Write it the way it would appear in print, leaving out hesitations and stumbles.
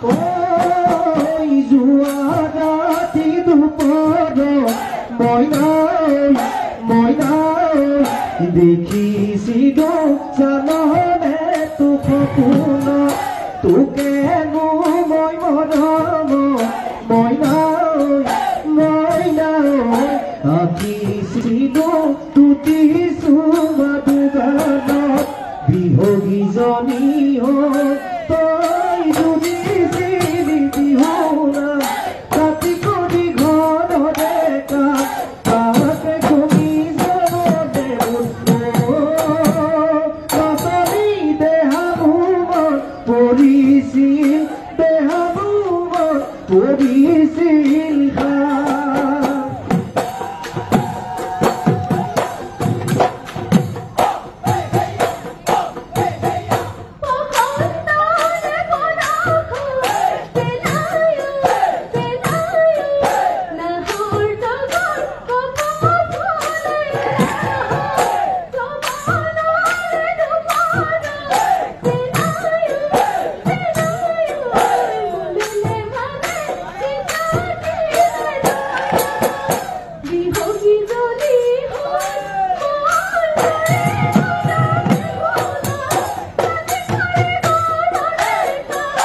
ঐ যোৱা ৰাতি দুপৰত মইনাই দেখিছিলো জাননে তোক সপোন তোকেনো মই মৰম মইনাই আঁকিছিলো তুতি চুমা দুগানত বিহগীজনী তই জুৰিছিলি বিহুনা ৰাতি কৰি ঘৰ ডেকা তাতে ঘূৰি যাবলে পাতলি দেহাবোৰ পৰিছিল দেহাবোৰ পৰি